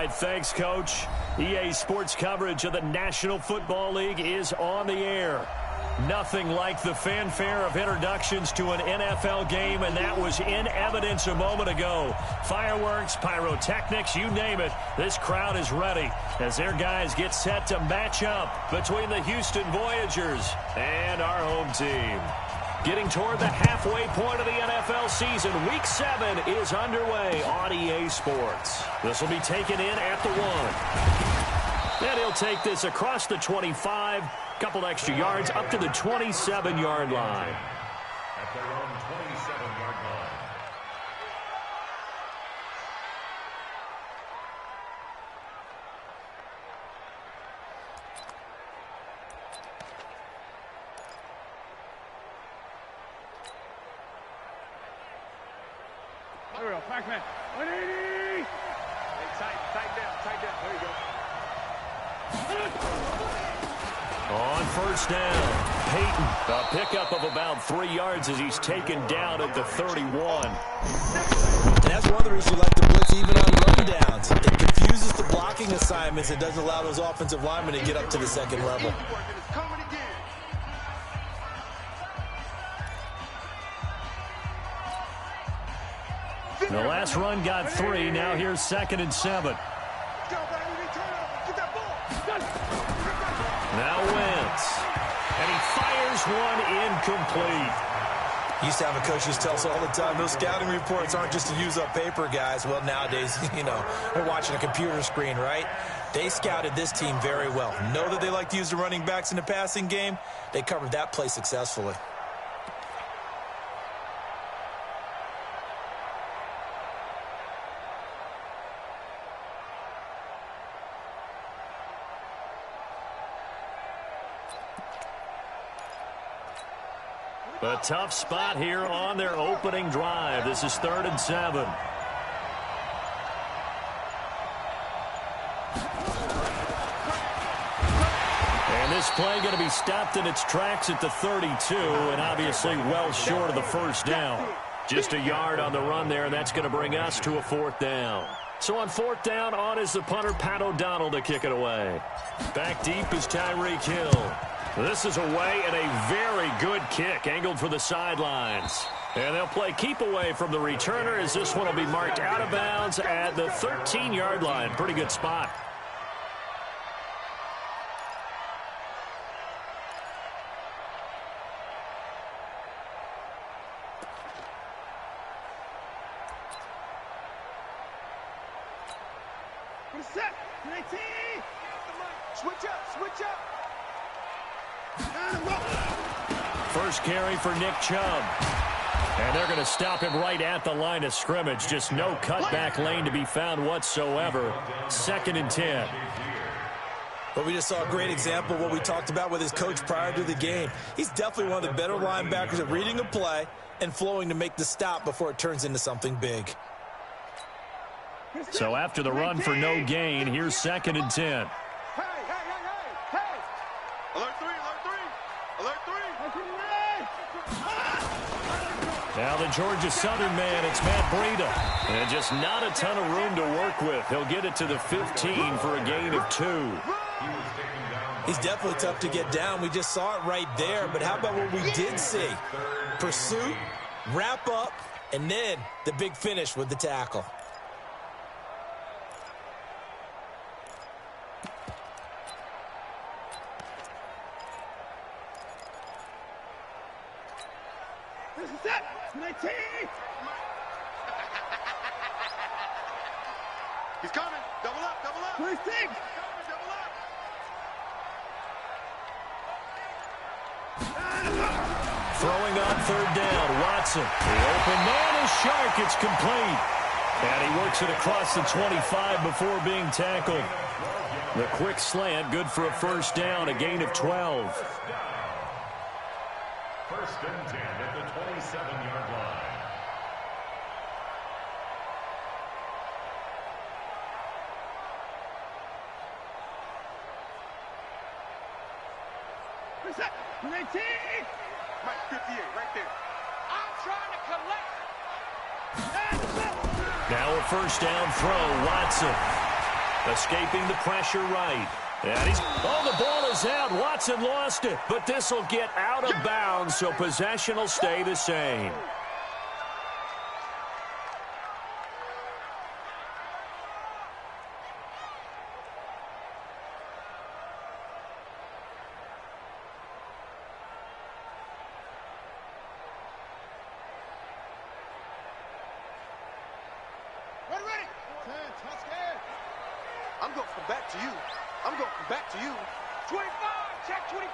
right, thanks, Coach. EA Sports coverage of the National Football League is on the air. Nothing like the fanfare of introductions to an NFL game, and that was in evidence a moment ago. Fireworks, pyrotechnics, you name it. This crowd is ready as their guys get set to match up between the Houston Voyagers and our home team. Getting toward the halfway point of the NFL season, Week 7 is underway on EA Sports. This will be taken in at the 1. And he'll take this across the 25, couple extra yards up to the 27-yard line. At their own 27-yard line. There we go, back man. 180! Tight down. There you go. On first down, Peyton, a pickup of about 3 yards as he's taken down at the 31. And that's one of the reasons you like to blitz even on rundowns. It confuses the blocking assignments. It doesn't allow those offensive linemen to get up to the second level. The last run got 3. Now here's 2nd and 7. Now Wentz. And he fires one incomplete. Used to have a coach used to tell us all the time, those scouting reports aren't just to use up paper, guys. Well, nowadays, we're watching a computer screen, right? They scouted this team very well. Know that they like to use the running backs in the passing game. They covered that play successfully. A tough spot here on their opening drive. This is 3rd and 7. And this play going to be stopped in its tracks at the 32, and obviously well short of the first down. Just a yard on the run there, and that's going to bring us to a 4th down. So on 4th down, on is the punter, Pat O'Donnell, to kick it away. Back deep is Tyreek Hill. This is away and a very good kick, angled for the sidelines. And they'll play keep away from the returner as this one will be marked out of bounds at the 13-yard line. Pretty good spot. Set. 19. Switch up. First carry for Nick Chubb. And they're going to stop him right at the line of scrimmage. Just no cutback lane to be found whatsoever. 2nd and 10. But we just saw a great example of what we talked about with his coach prior to the game. He's definitely one of the better linebackers at reading a play and flowing to make the stop before it turns into something big. So after the run for no gain, here's 2nd and 10. Now the Georgia Southern man, it's Matt Breida. And just not a ton of room to work with. He'll get it to the 15 for a gain of 2. He's definitely tough to get down. We just saw it right there. But how about what we did see? Pursuit, wrap up, and then the big finish with the tackle. Set. 19. He's coming. Double up. 26. Throwing on 3rd down, Watson. The open man is Shark. It's complete. And he works it across the 25 before being tackled. The quick slant, good for a 1st down, a gain of 12. 1st and 10 at the 27-yard line. Set. 19. Mike 58, right there. I'm trying to collect. Now a 1st down throw, Watson. Escaping the pressure right. And the ball is out. Watson lost it. But this will get out of bounds, so possession will stay the same. Ready. 10, touch game. I'm going to come back to you. I'm going to come back to you. 25, check 25,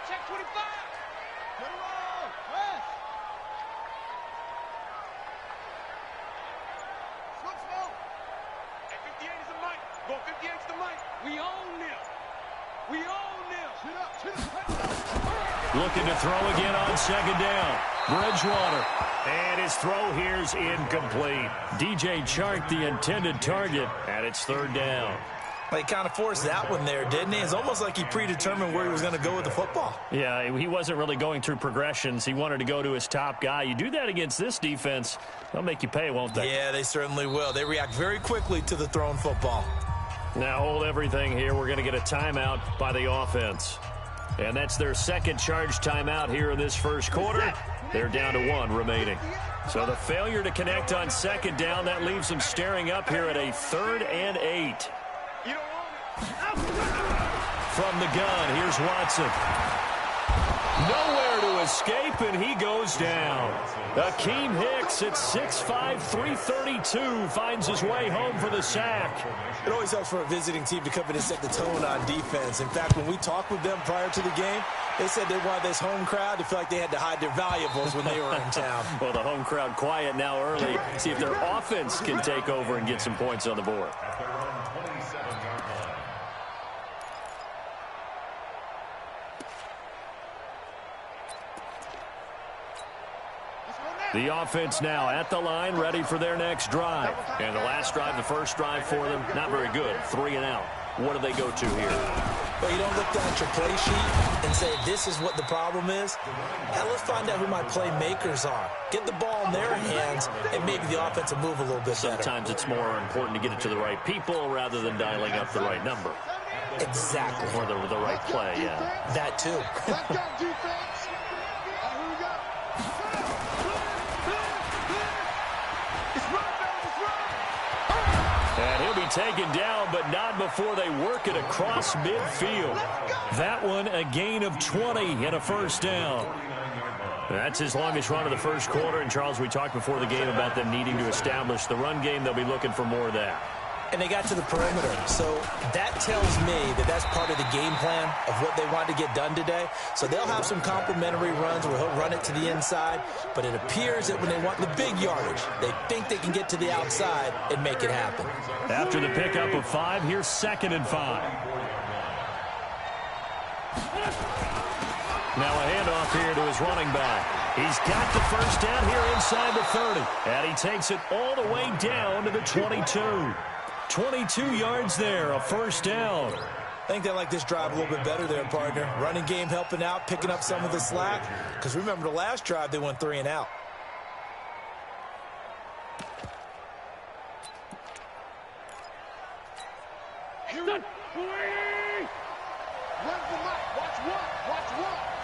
check 25. Get it on, press. Smoke. Hey, 58 is the mic. Go 58 is the mic. We own them. Shoot up. Looking to throw again on second down. Bridgewater. And his throw here's incomplete. DJ Chark, the intended target, and it's third down. He kind of forced that one there, didn't he? It's almost like he predetermined where he was going to go with the football. Yeah, he wasn't really going through progressions. He wanted to go to his top guy. You do that against this defense, they'll make you pay, won't they? Yeah, they certainly will. They react very quickly to the thrown football. Now hold everything here. We're going to get a timeout by the offense. And that's their second charge timeout here in this first quarter. They're down to 1 remaining. So the failure to connect on second down, that leaves them staring up here at a 3rd and 8. From the gun, here's Watson. Nowhere to escape, and he goes down. Akeem Hicks at 6'5", 332, finds his way home for the sack. It always helps for a visiting team to come in and set the tone on defense. In fact, when we talked with them prior to the game, they said they wanted this home crowd to feel like they had to hide their valuables when they were in town. Well, the home crowd quiet now early. See if their offense can take over and get some points on the board. The offense now at the line, ready for their next drive. And the last drive, the first drive for them, not very good. 3 and out. What do they go to here? Well, you don't look down at your play sheet and say, this is what the problem is. Now, let's find out who my playmakers are. Get the ball in their hands, and maybe the offense will move a little bit better. Sometimes it's more important to get it to the right people rather than dialing up the right number. Exactly. Or the right play, yeah. That, too. Let's go, defense. Here we go. And he'll be taken down, but not before they work it across midfield. That one, a gain of 20 and a first down. That's his longest run of the first quarter. And, Charles, we talked before the game about them needing to establish the run game. They'll be looking for more of that. And they got to the perimeter. So that tells me that that's part of the game plan of what they want to get done today. So they'll have some complimentary runs where he'll run it to the inside. But it appears that when they want the big yardage, they think they can get to the outside and make it happen. After the pickup of 5, here's 2nd and 5. Now a handoff here to his running back. He's got the first down here inside the 30. And he takes it all the way down to the 22. 22 yards there, a first down. I think they like this drive a little bit better there, partner. Running game helping out, picking up some of the slack. Because remember the last drive, they went 3 and out. Where's the mic? Watch one.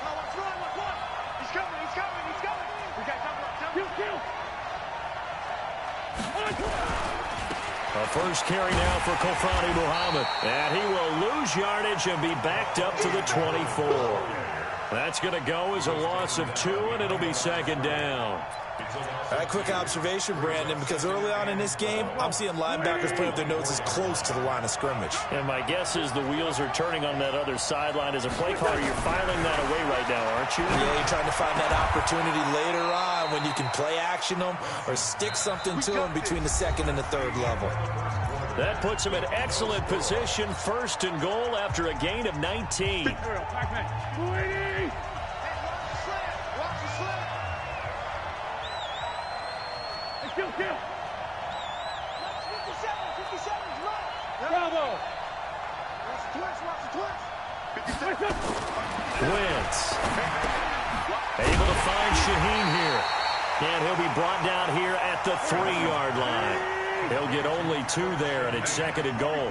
Now watch one. He's coming. We got time. A first carry now for Kofani Muhammad. And he will lose yardage and be backed up to the 24. That's going to go as a loss of 2, and it'll be 2nd down. All right, quick observation, Brandon, because early on in this game, I'm seeing linebackers putting up their noses close to the line of scrimmage. And my guess is the wheels are turning on that other sideline. As a play caller, you're filing that away right now, aren't you? Yeah, you're trying to find that opportunity later on when you can play action them or stick something to them between the 2nd and the 3rd level. That puts him in excellent position, 1st and goal after a gain of 19. Bravo. Wentz. Able to find Shaheen here. And he'll be brought down here at the 3-yard line. He'll get only 2 there, and it's second and goal.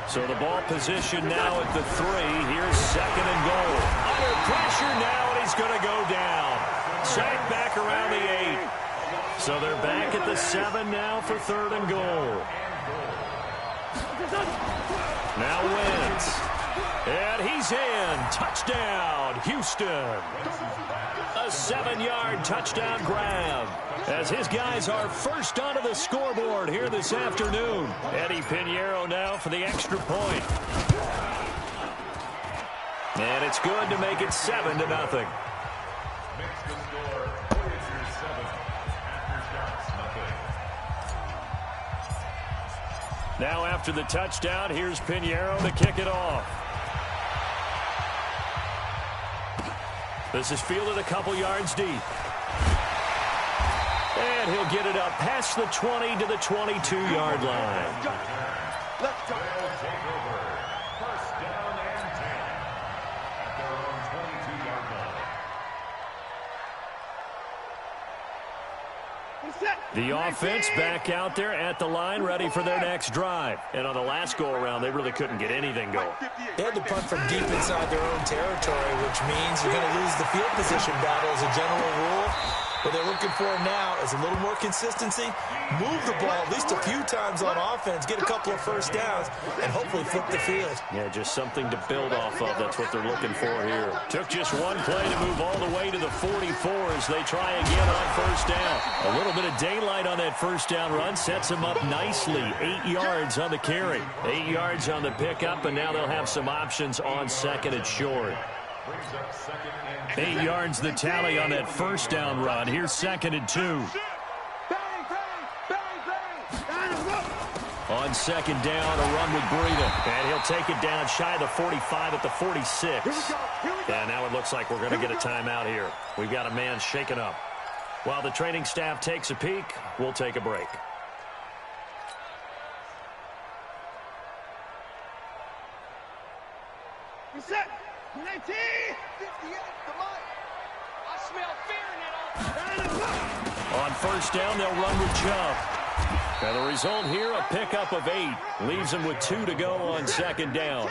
So the ball position now at the 3. Here's second and goal. Under pressure now, and he's going to go down. Sacked back around the 8. So they're back at the 7 now for third and goal. Now Wentz. And he's in. Touchdown, Houston. A 7-yard touchdown grab, as his guys are first onto the scoreboard here this afternoon. Eddie Pinheiro now for the extra point. And it's good to make it 7-0. Now after the touchdown, here's Pinheiro to kick it off. This is fielded a couple yards deep. And he'll get it up past the 20 to the 22-yard line. Let's go. First down and 10 at their own 22-yard line. The offense back out there at the line, ready for their next drive. And on the last go-around, they really couldn't get anything going. They had to punt from deep inside their own territory, which means you're going to lose the field position battle as a general rule. What they're looking for now is a little more consistency, move the ball at least a few times on offense, get a couple of first downs, and hopefully flip the field. Yeah, just something to build off of. That's what they're looking for here. Took just one play to move all the way to the 44 as they try again on first down. A little bit of daylight on that first down run sets them up nicely. 8 yards on the carry, 8 yards on the pickup, and now they'll have some options on second and short. 8 yards the tally on that first down run. Here's second and 2. On second down, a run with Breida. And he'll take it down shy of the 45 at the 46. And now it looks like we're going to get a timeout here. We've got a man shaken up. While the training staff takes a peek, we'll take a break. Reset. 19. 58, come on. I smell fear in it. On first down, they'll run with Chubb. And the result here, a pickup of 8. Leaves them with 2 to go on second down.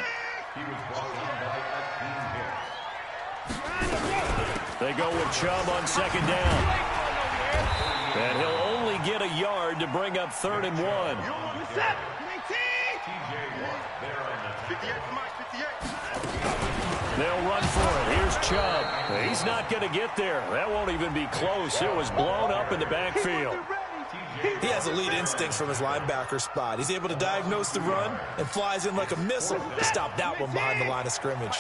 They go with Chubb on second down. And he'll only get a yard to bring up third and 1. Reset. 19. They'll run for it. Here's Chubb. He's not going to get there. That won't even be close. It was blown up in the backfield. He has elite instincts from his linebacker spot. He's able to diagnose the run and flies in like a missile to stop that one behind the line of scrimmage.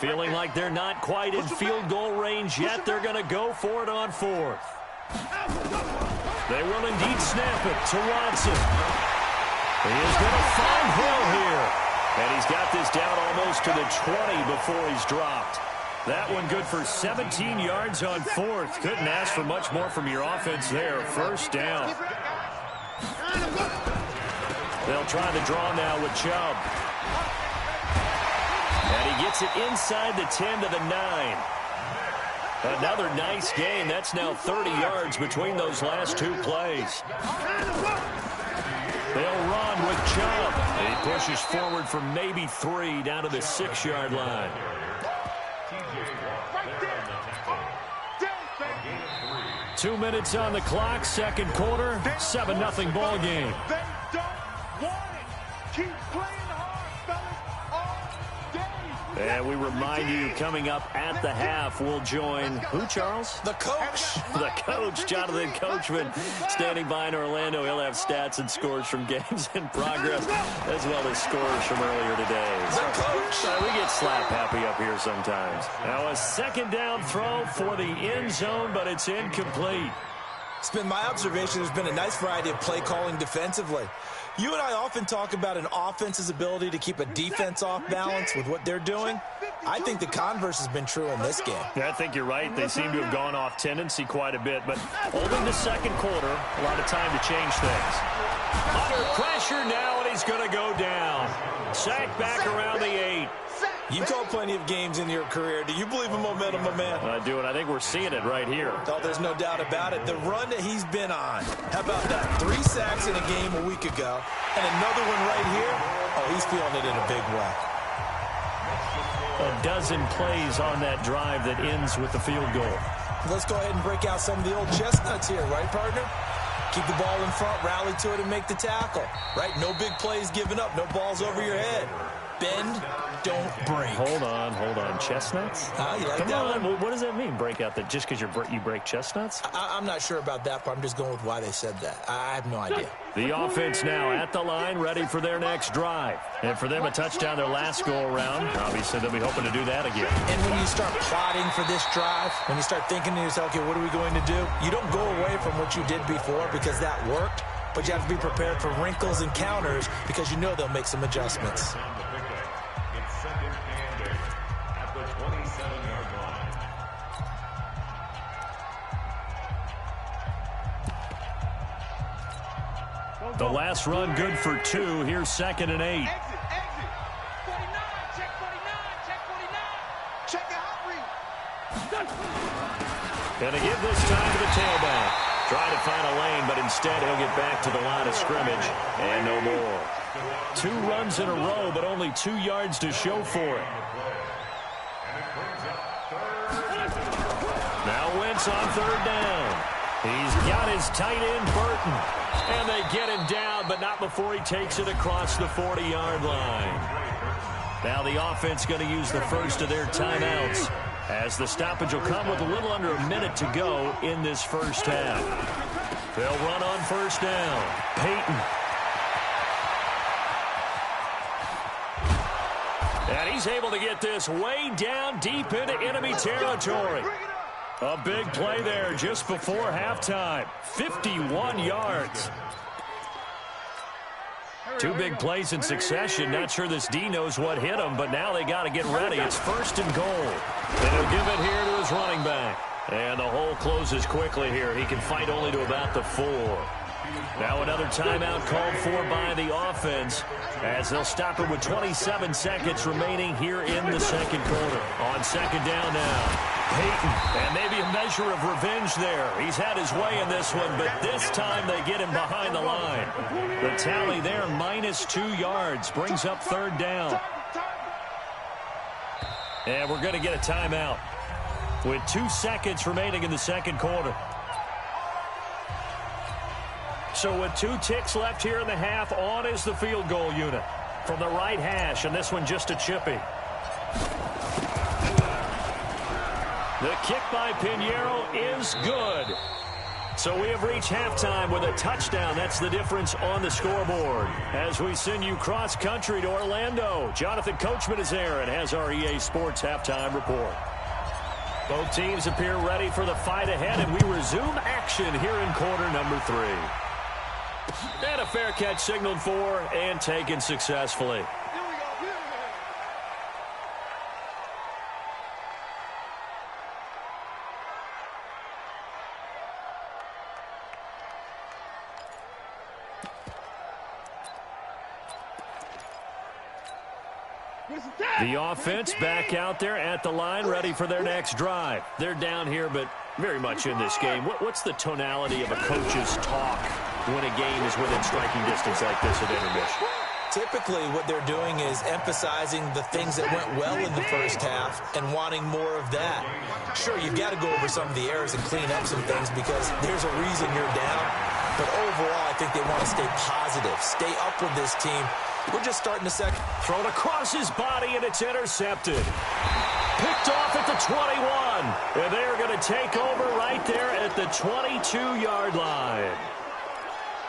Feeling like they're not quite in field goal range yet, they're going to go for it on fourth. They will indeed snap it to Watson. He is going to find Hill here. And he's got this down almost to the 20 before he's dropped. That one good for 17 yards on fourth. Couldn't ask for much more from your offense there. First down. They'll try the draw now with Chubb. And he gets it inside the 10 to the 9. Another nice game. That's now 30 yards between those last 2 plays. They'll run with Chubb. He pushes forward for maybe 3 down to the 6-yard line. 2 minutes on the clock, second quarter, 7-0 ball game. They don't want it. Keep playing hard, fellas, all day. And we remind you, coming up at the half, we'll join who, Charles? The coach. The coach, Jonathan Coachman, standing by in Orlando. He'll have stats and scores from games in progress, as well as scores from earlier today. The coach. We get slap happy up here sometimes. Now a second down throw for the end zone, but it's incomplete. It's been my observation there's been a nice variety of play calling defensively. You and I often talk about an offense's ability to keep a defense off balance with what they're doing. I think the converse has been true in this game. Yeah, I think you're right. They seem to have gone off tendency quite a bit, but holding the second quarter, a lot of time to change things. Under pressure now, and he's going to go down. Sack back around the 8. You called plenty of games in your career. Do you believe in momentum, my man? I do, and I think we're seeing it right here. Oh, there's no doubt about it. The run that he's been on. How about that? 3 sacks in a game a week ago, and another one right here. Oh, he's feeling it in a big way. A dozen plays on that drive that ends with the field goal. Let's go ahead and break out some of the old chestnuts here, right, partner? Keep the ball in front, rally to it, and make the tackle, right? No big plays given up, no balls over your head. Bend, don't break. Hold on. Chestnuts? You like Come that on. one? What does that mean, break out? That just because you break chestnuts? I'm not sure about that, but I'm just going with why they said that. I have no idea. The offense now at the line, ready for their next drive. And for them, a touchdown their last go-around. Obviously, they'll be hoping to do that again. And when you start plotting for this drive, when you start thinking to yourself, okay, what are we going to do? You don't go away from what you did before because that worked, but you have to be prepared for wrinkles and counters because you know they'll make some adjustments. It's second and 8 at the 27-yard line. The last run good for 2. Here's second and 8. Exit. 49, check 49, check 49. Check the hot read. Going to give this time to the tailback. Trying to find a lane, but instead he'll get back to the line of scrimmage and no more. 2 runs in a row, but only 2 yards to show for it. Now Wentz on third down. He's got his tight end, Burton. And they get him down, but not before he takes it across the 40-yard line. Now the offense going to use the first of their timeouts, as the stoppage will come with a little under a minute to go in this first half. They'll run on first down. Peyton. And he's able to get this way down deep into enemy territory. A big play there just before halftime. 51 yards. 2 big plays in succession. Not sure this D knows what hit him, but now they got to get ready. It's first and goal. And he'll give it here to his running back. And the hole closes quickly here. He can fight only to about the 4. Now another timeout called for by the offense, as they'll stop it with 27 seconds remaining here in the second quarter. On second down now. Peyton, and maybe a measure of revenge there. He's had his way in this one, but this time they get him behind the line. The tally there, minus 2 yards, brings up third down. And we're going to get a timeout with 2 seconds remaining in the second quarter. So with 2 ticks left here in the half, on is the field goal unit from the right hash, and this one just a chippy. The kick by Pinheiro is good. So we have reached halftime with a touchdown. That's the difference on the scoreboard. As we send you cross-country to Orlando, Jonathan Coachman is there and has our EA Sports halftime report. Both teams appear ready for the fight ahead, and we resume action here in quarter number 3. And a fair catch signaled for and taken successfully. The offense back out there at the line, ready for their next drive. They're down here, but very much in this game. What's the tonality of a coach's talk when a game is within striking distance like this at intermission? Typically, what they're doing is emphasizing the things that went well in the first half and wanting more of that. Sure, you've got to go over some of the errors and clean up some things because there's a reason you're down. But overall, I think they want to stay positive, stay up with this team. We're just starting the second. Thrown across his body, and it's intercepted. Picked off at the 21. And they're going to take over right there at the 22-yard line.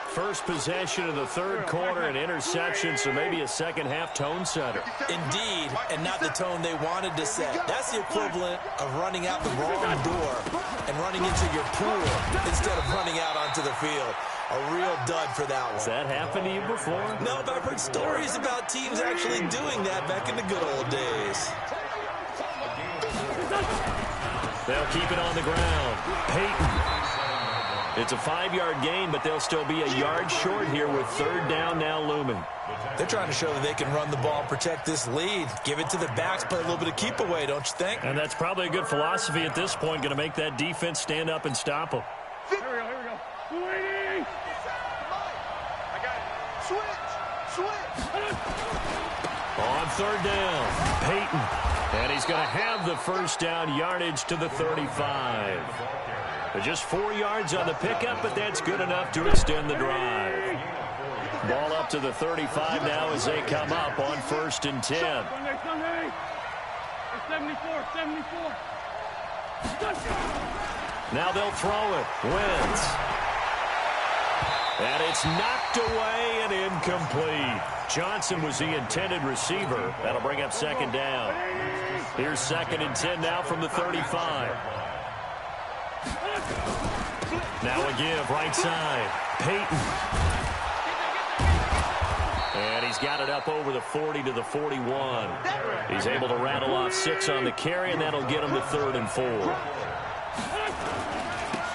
First possession of the third quarter, an interception, so maybe a second-half tone setter. Indeed, and not the tone they wanted to set. That's the equivalent of running out the wrong door and running into your pool instead of running out onto the field. A real dud for that one. Has that happened to you before? No, but I've heard stories about teams actually doing that back in the good old days. They'll keep it on the ground. Peyton. It's a 5-yard gain, but they'll still be a yard short here with third down now looming. They're trying to show that they can run the ball and protect this lead. Give it to the backs, play a little bit of keep away, don't you think? And that's probably a good philosophy at this point, going to make that defense stand up and stop them. Here we go, here we go. 280. I got it. Switch. On third down, Peyton. And he's going to have the first down yardage to the 35. Just 4 yards on the pickup, but that's good enough to extend the drive. Ball up to the 35 now as they come up on 1st and 10. Sunday. 74. Now they'll throw it. Wentz. And it's knocked away and incomplete. Johnson was the intended receiver. That'll bring up 2nd down. Here's 2nd and 10 now from the 35. Now a give, right side. Peyton. And he's got it up over the 40 to the 41. He's able to rattle off 6 on the carry, and that'll get him to 3rd and 4.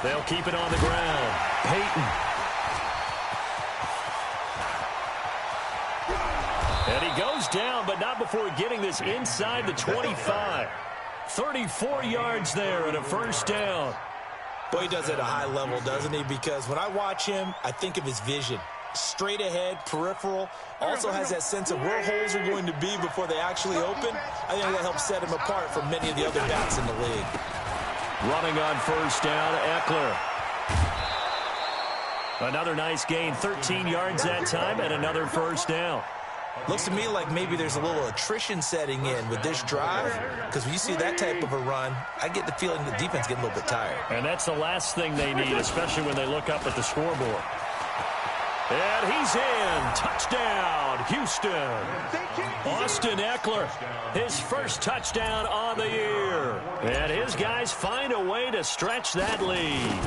They'll keep it on the ground. Peyton. And he goes down, but not before getting this inside the 25. 34 yards there and a first down. Boy, he does it at a high level, doesn't he? Because when I watch him, I think of his vision. Straight ahead, peripheral, also has that sense of where holes are going to be before they actually open. I think that helps set him apart from many of the other backs in the league. Running on first down, Eckler. Another nice gain, 13 yards that time, and another first down. Looks to me like maybe there's a little attrition setting in with this drive, because when you see that type of a run, I get the feeling the defense getting a little bit tired. And that's the last thing they need, especially when they look up at the scoreboard. And he's in. Touchdown, Houston. Austin Eckler, his first touchdown on the year. And his guys find a way to stretch that lead.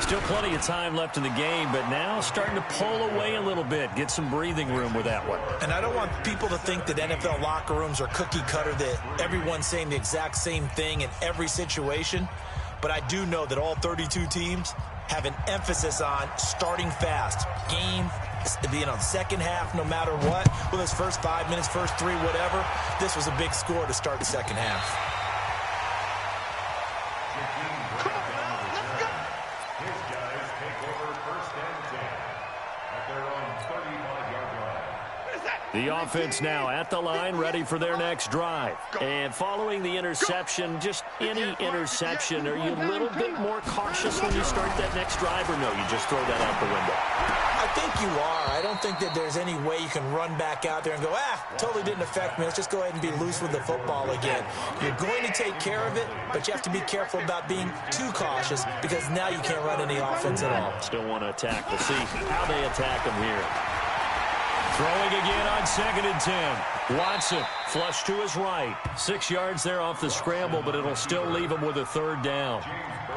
Still plenty of time left in the game, but now starting to pull away a little bit. Get some breathing room with that one. And I don't want people to think that NFL locker rooms are cookie cutter, that everyone's saying the exact same thing in every situation. But I do know that all 32 teams have an emphasis on starting fast. Game, second half, no matter what. Well, those first 5 minutes, first 3, whatever. This was a big score to start the second half. The offense now at the line, ready for their next drive. And following the interception, just any interception, are you a little bit more cautious when you start that next drive, or no, you just throw that out the window? I think you are. I don't think that there's any way you can run back out there and go, totally didn't affect me. Let's just go ahead and be loose with the football again. You're going to take care of it, but you have to be careful about being too cautious, because now you can't run any offense at all. Still want to attack. We'll see how they attack them here. Throwing again on 2nd and 10. Watson, flush to his right. 6 yards there off the scramble, but it'll still leave him with a 3rd down.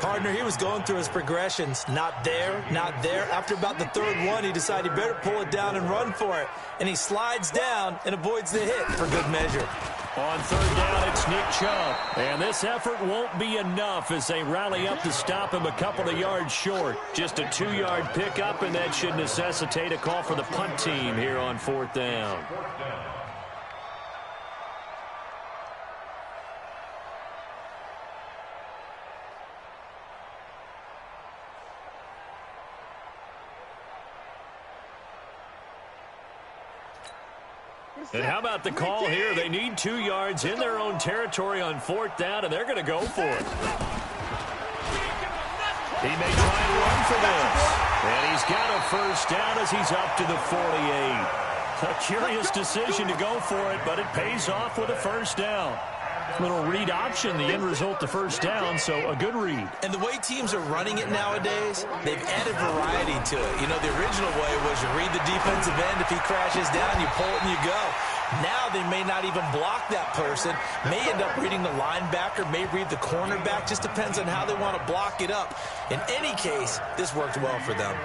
Partner, he was going through his progressions. Not there, not there. After about the 3rd one, he decided he better pull it down and run for it. And he slides down and avoids the hit for good measure. On 3rd down, it's Nick Chubb. And this effort won't be enough as they rally up to stop him a couple of yards short. Just a 2-yard pickup, and that should necessitate a call for the punt team here on 4th down. And how about the call here? They need 2 yards in their own territory on 4th down, and they're going to go for it. He may try and run for this. And he's got a first down as he's up to the 48. A curious decision to go for it, but it pays off with a first down. Little read option, the end result, the first down, so a good read. And the way teams are running it nowadays, they've added variety to it. You know, the original way was you read the defensive end. If he crashes down, you pull it and you go. Now they may not even block that person, may end up reading the linebacker, may read the cornerback. Just depends on how they want to block it up. In any case, this worked well for them.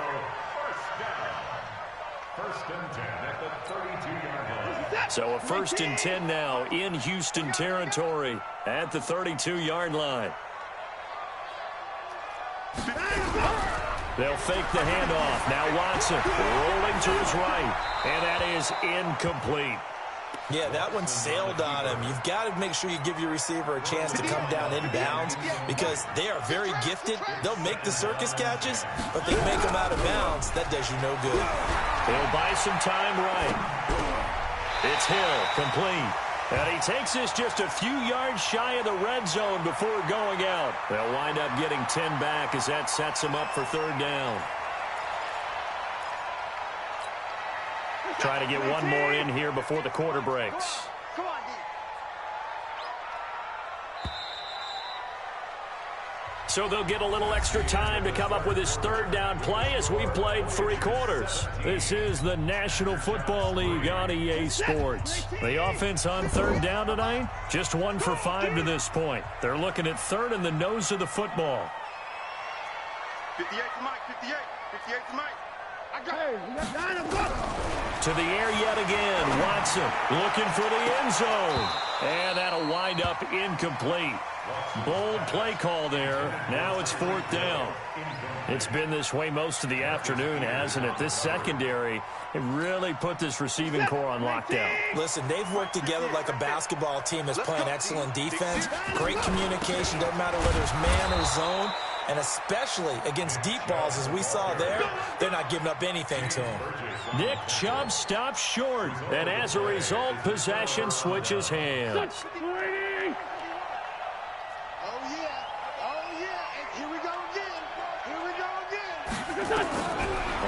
First and 10 at the 32-yard line. So a 1st and 10 now in Houston territory at the 32-yard line. They'll fake the handoff. Now Watson rolling to his right. And that is incomplete. Yeah, that one sailed on him. You've got to make sure you give your receiver a chance to come down inbounds because they are very gifted. They'll make the circus catches, but they make them out of bounds. That does you no good. He'll buy some time right. It's Hill, complete. And he takes this just a few yards shy of the red zone before going out. They'll wind up getting 10 back as that sets them up for third down. Trying to get one more in here before the quarter breaks. Come on, D. So they'll get a little extra time to come up with his third down play as we've played 3 quarters. This is the National Football League on EA Sports. The offense on third down tonight, just 1 for 5 to this point. They're looking at third in the nose of the football. 58 to Mike, 58. 58 to Mike. I got To the air yet again. Watson looking for the end zone. And that'll wind up incomplete. Bold play call there. Now it's 4th down. It's been this way most of the afternoon, hasn't it? This secondary, it really put this receiving core on lockdown. Listen, they've worked together like a basketball team that's playing excellent defense. Great communication. Doesn't matter whether it's man or zone. And especially against deep balls, as we saw there, they're not giving up anything to him. Nick Chubb stops short. And as a result, possession switches hands.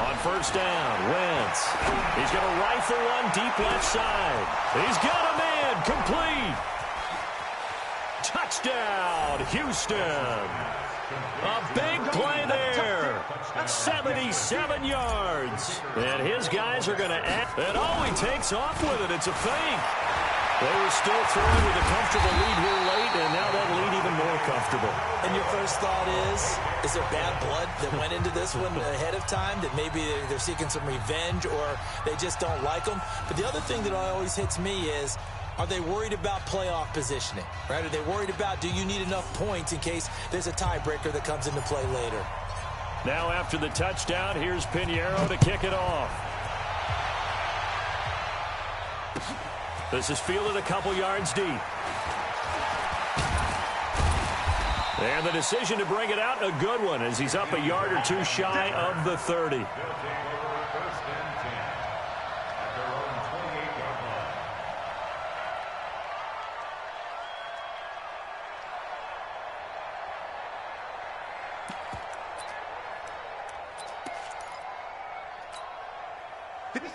On first down, Wentz. He's going to rifle one deep left side. He's got a man, complete. Touchdown, Houston. A big play there. 77 yards. And his guys are going to act. And oh, he takes off with it. It's a fake. They were still throwing with a comfortable lead here late, and now that lead even more comfortable. And your first thought is there bad blood that went into this one ahead of time, that maybe they're seeking some revenge or they just don't like them? But the other thing that always hits me is, are they worried about playoff positioning, right? Are they worried about, do you need enough points in case there's a tiebreaker that comes into play later? Now after the touchdown, here's Pinheiro to kick it off. This is fielded a couple yards deep. And the decision to bring it out, a good one, as he's up a yard or two shy of the 30.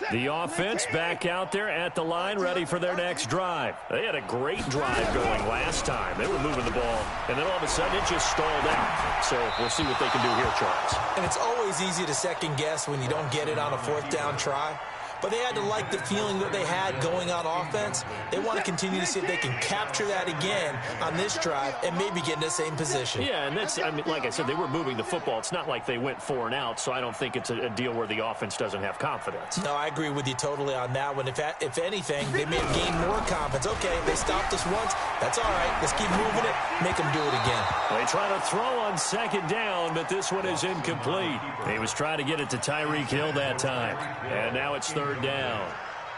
The offense back out there at the line, ready for their next drive. They had a great drive going last time. They were moving the ball, and then all of a sudden it just stalled out. So we'll see what they can do here, Charles. And it's always easy to second guess when you don't get it on a 4th down try. But they had to like the feeling that they had going on offense. They want to continue to see if they can capture that again on this drive and maybe get in the same position. Yeah, and that's, I mean, like I said, they were moving the football. It's not like they went 4 and out, so I don't think it's a deal where the offense doesn't have confidence. No, I agree with you totally on that one. If anything, they may have gained more confidence. Okay, they stopped us once. That's all right. Let's keep moving it. Make them do it again. They try to throw on 2nd down, but this one is incomplete. He was trying to get it to Tyreek Hill that time. And now it's 3rd down.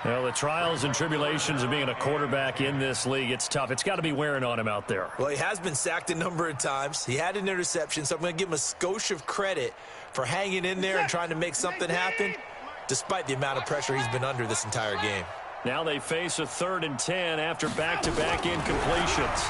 Well, the trials and tribulations of being a quarterback in this league, it's tough. It's got to be wearing on him out there. Well, he has been sacked a number of times. He had an interception, so I'm going to give him a skosh of credit for hanging in there and trying to make something happen, despite the amount of pressure he's been under this entire game. Now they face a 3rd and 10 after back-to-back incompletions.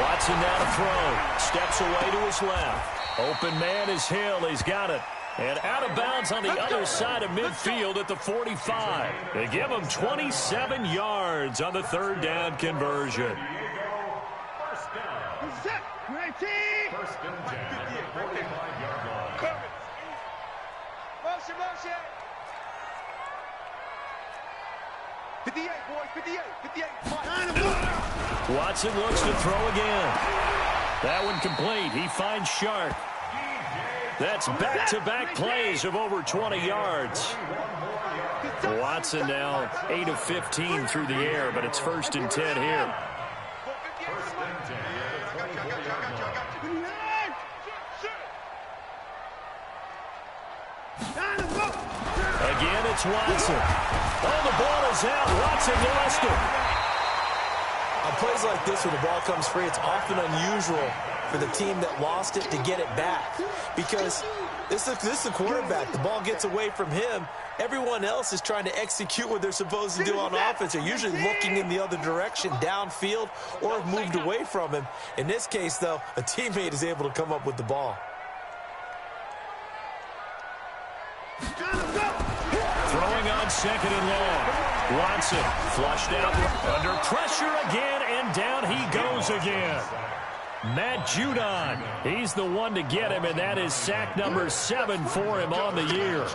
Watson now to throw. Steps away to his left. Open man is Hill. He's got it. And out of bounds on the other side of midfield at the 45. They give him 27 yards on the 3rd down conversion. First down. First and 10 at the 45-yard line. Motion. 58, boys, 58. Watson looks to throw again. That one complete. He finds Shark. That's back-to-back plays of over 20 yards. Watson now 8 of 15 through the air, but it's 1st and 10 here. First and 10 at the 24-yard line. Again, it's Watson. Oh, the ball is out. Watson lost it. On plays like this where the ball comes free, it's often unusual for the team that lost it to get it back. Because this is the quarterback. The ball gets away from him. Everyone else is trying to execute what they're supposed to do on offense. They're usually looking in the other direction, downfield, or have moved away from him. In this case, though, a teammate is able to come up with the ball. Throwing on second and long. Watson flushed out under pressure again, and down he goes again. Matt Judon, he's the one to get him, and that is sack number 7 for him on the year.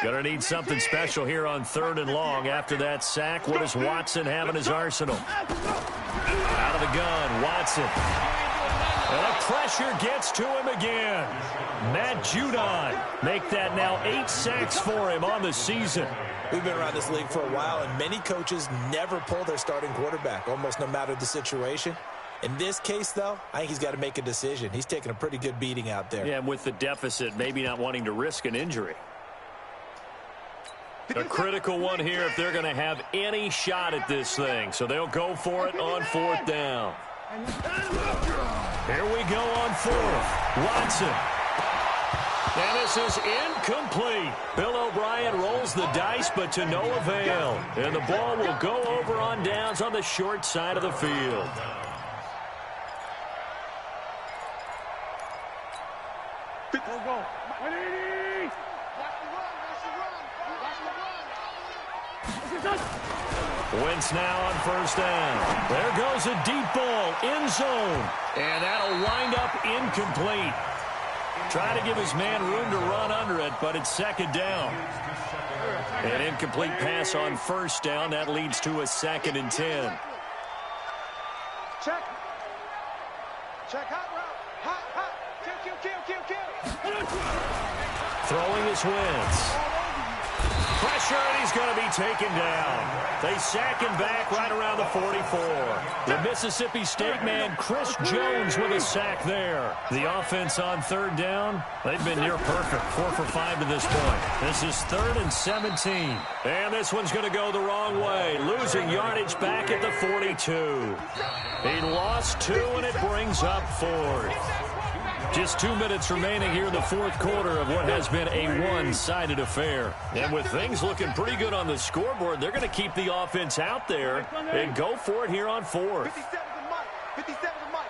Gonna need something special here on 3rd and long. After that sack, what does Watson have in his arsenal? Out of the gun, Watson. And the pressure gets to him again. Matt Judon make that now 8 sacks for him on the season. We've been around this league for a while, and many coaches never pull their starting quarterback, almost no matter the situation. In this case, though, I think he's got to make a decision. He's taking a pretty good beating out there. Yeah, and with the deficit, maybe not wanting to risk an injury. A critical one here if they're going to have any shot at this thing. So they'll go for it on 4th down. Here we go on 4th. Watson. And this is incomplete. Bill O'Brien rolls the dice, but to no avail. And the ball will go over on downs on the short side of the field. Wentz now on 1st down. There goes a deep ball, end zone. And that'll wind up incomplete. Try to give his man room to run under it, but it's 2nd down. An incomplete pass on 1st down. That leads to a 2nd and 10. Check. Check hot route. Hot. Kill. Throwing is Wentz. Pressure, and he's going to be taken down. They sack him back right around the 44. The Mississippi State man, Chris Jones, with a sack there. The offense on 3rd down, they've been near perfect. 4 for 5 to this point. This is 3rd and 17. And this one's going to go the wrong way. Losing yardage back at the 42. He lost 2, and it brings up 4th. Just 2 minutes remaining here in the 4th quarter of what has been a one-sided affair. And with things looking pretty good on the scoreboard, they're going to keep the offense out there and go for it here on 4th. 57's the mic.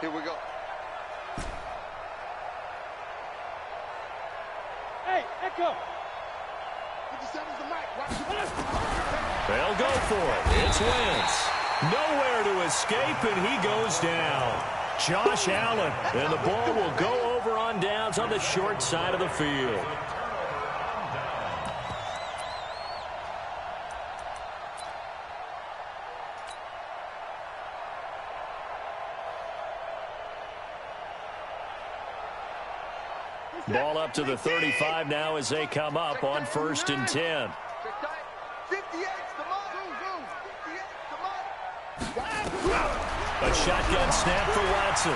Here we go. Hey, Echo. 57's the mic. They'll go for it. It's Wentz. Nowhere to escape, and he goes down. Josh Allen, and the ball will go over on downs on the short side of the field. Ball up to the 35 now as they come up on 1st and 10. 58's the mic. A shotgun snap for Watson.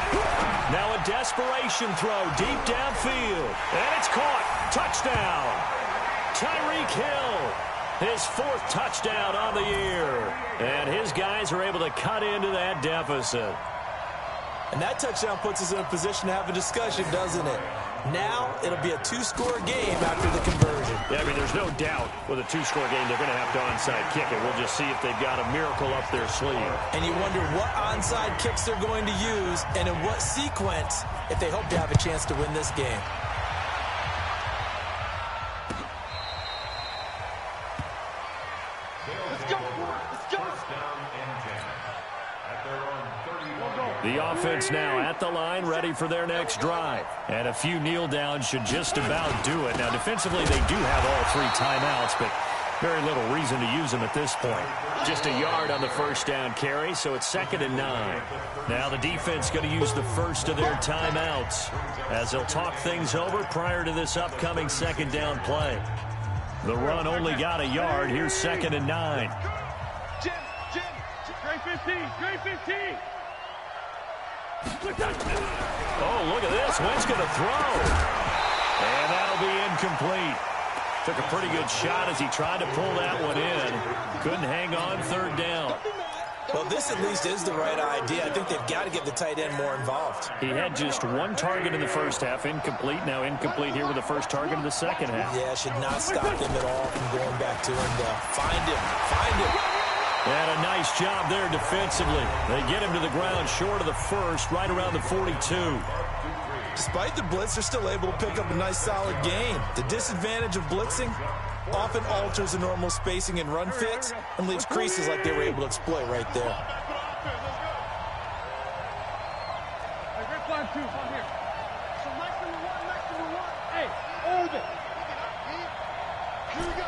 Now a desperation throw deep downfield. And it's caught. Touchdown. Tyreek Hill. His 4th touchdown on the year. And his guys are able to cut into that deficit. And that touchdown puts us in a position to have a discussion, doesn't it? Now it'll be a 2-score game after the conversion. Yeah, I mean, there's no doubt with a 2-score game they're going to have to onside kick it. We'll just see if they've got a miracle up their sleeve. And you wonder what onside kicks they're going to use and in what sequence if they hope to have a chance to win this game. The offense now at the line, ready for their next drive. And a few kneel downs should just about do it. Now, defensively, they do have all 3 timeouts, but very little reason to use them at this point. Just a yard on the 1st down carry, so it's 2nd and 9. Now the defense going to use the first of their timeouts as they'll talk things over prior to this upcoming 2nd down play. The run only got a yard. Here's 2nd and 9. Jim, great 15, great 15. Oh, look at this. this. Wentz going to throw. And that'll be incomplete. Took a pretty good shot as he tried to pull that one in. Couldn't hang on, third down. Well, this at least is the right idea. I think they've got to get the tight end more involved. He had just one target in the first half, incomplete. Now incomplete here with the first target of the second half. Yeah, should not stop him at all from going back to him. Find him. And a nice job there defensively. They get him to the ground short of the first, right around the 42. Despite the blitz, they're still able to pick up a nice solid gain. The disadvantage of blitzing often alters the normal spacing and run fits and leaves creases like they were able to exploit right there. Hey, hold it. Here we go.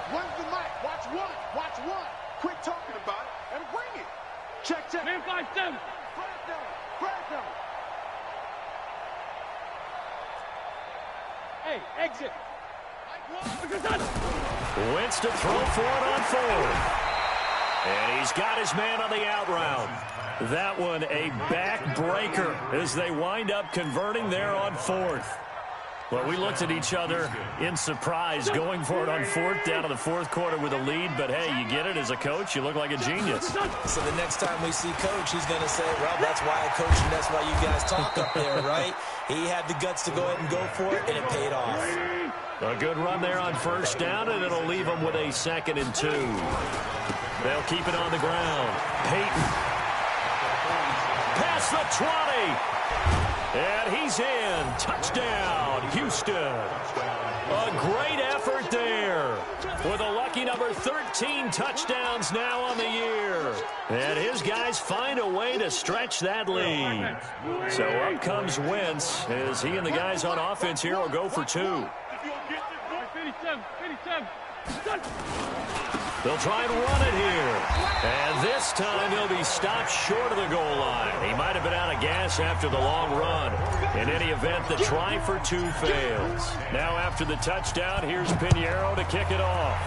When's the mic? Watch one. Quit talking about it and bring it. Check. Man 5-7. Grab them. Hey, exit. Wentz to throw for it on fourth. And he's got his man on the out route. That one a backbreaker as they wind up converting there on fourth. Well, we looked at each other in surprise going for it on fourth down to the fourth quarter with a lead. But, hey, you get it as a coach. You look like a genius. So the next time we see Coach, he's going to say, well, that's why I coach and that's why you guys talk up there, right? He had the guts to go ahead and go for it, and it paid off. A good run there on first down, and it'll leave them with a 2nd and 2. They'll keep it on the ground. Peyton. Past the 20. And he's in. Touchdown, Houston. A great effort there with a lucky number 13 touchdowns now on the year. And his guys find a way to stretch that lead. So up comes Wentz as he and the guys on offense here will go for 2. 57. They'll try and run it here. And this time he'll be stopped short of the goal line. He might have been out of gas after the long run. In any event, the try for 2 fails. Now after the touchdown, here's Pinheiro to kick it off.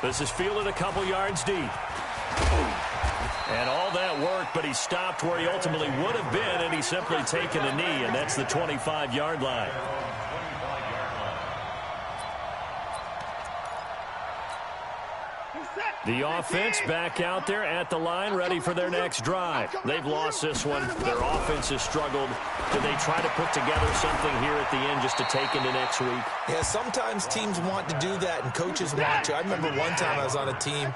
This is fielded a couple yards deep. And all that work, but he stopped where he ultimately would have been, and he's simply taken a knee, and that's the 25-yard line. The offense back out there at the line, ready for their next drive. They've lost this one. Their offense has struggled. Do they try to put together something here at the end just to take into next week? Yeah, sometimes teams want to do that and coaches want to. I remember one time I was on a team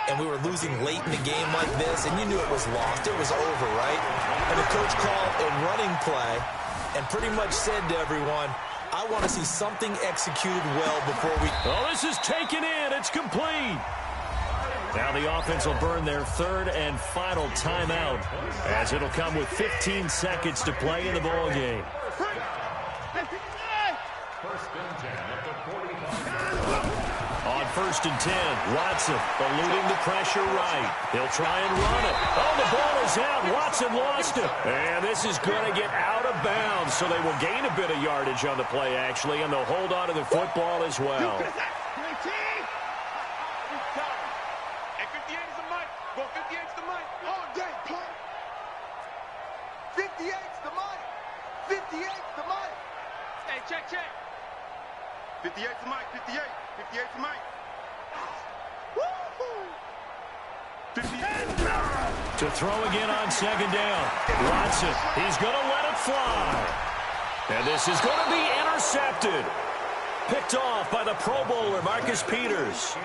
and we were losing late in the game like this, and you knew it was lost. It was over, right? And the coach called a running play and pretty much said to everyone, I want to see something executed well before we... Oh, this is taken in. It's complete. Now the offense will burn their 3rd and final timeout as it'll come with 15 seconds to play in the ball game. On 1st and 10, Watson eluding the pressure right. He'll try and run it. Oh, the ball is out. Watson lost it. And this is going to get out of bounds, so they will gain a bit of yardage on the play, actually, and they'll hold on to the football as well. 58's the mic, 58's the mic. To throw again on 2nd down. Watson, he's going to let it fly. And this is going to be intercepted. Picked off by the Pro Bowler, Marcus Peters.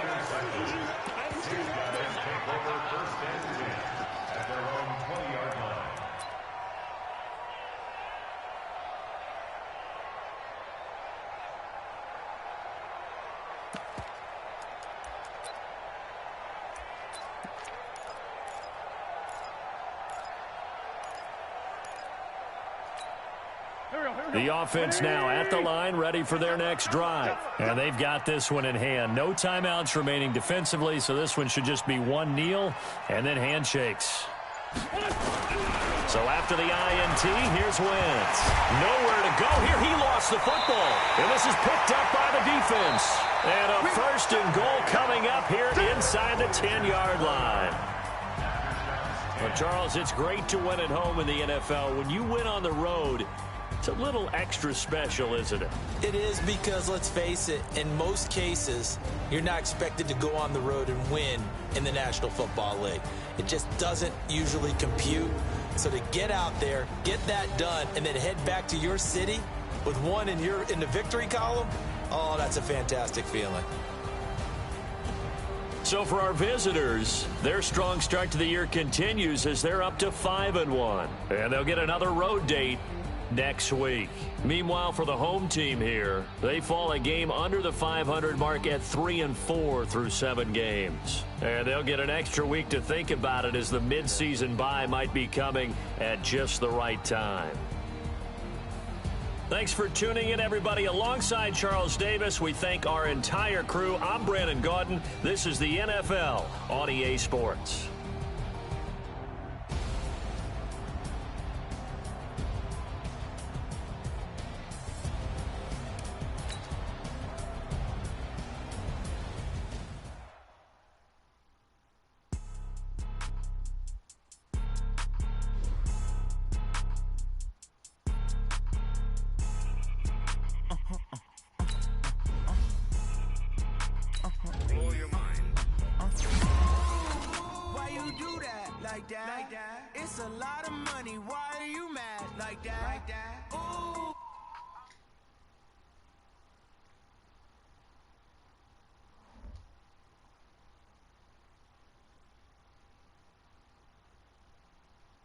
The offense now at the line, ready for their next drive. And they've got this one in hand. No timeouts remaining defensively, so this one should just be one kneel and then handshakes. So after the INT, here's Wentz. Nowhere to go here. He lost the football. And this is picked up by the defense. And a 1st and goal coming up here inside the 10-yard line. Well, Charles, it's great to win at home in the NFL. When you win on the road, it's a little extra special, isn't it? It is because, let's face it, in most cases, you're not expected to go on the road and win in the National Football League. It just doesn't usually compute. So to get out there, get that done, and then head back to your city with one in the victory column, oh, that's a fantastic feeling. So for our visitors, their strong start to the year continues as they're up to 5-1. And they'll get another road date next week. Meanwhile, for the home team here, they fall a game under the 500 mark at 3-4 through 7 games. And they'll get an extra week to think about it as the midseason bye might be coming at just the right time. Thanks for tuning in, everybody. Alongside Charles Davis, we thank our entire crew. I'm Brandon Gaudin. This is the NFL on EA Sports. Like that? It's a lot of money. Why are you mad like that? Ooh.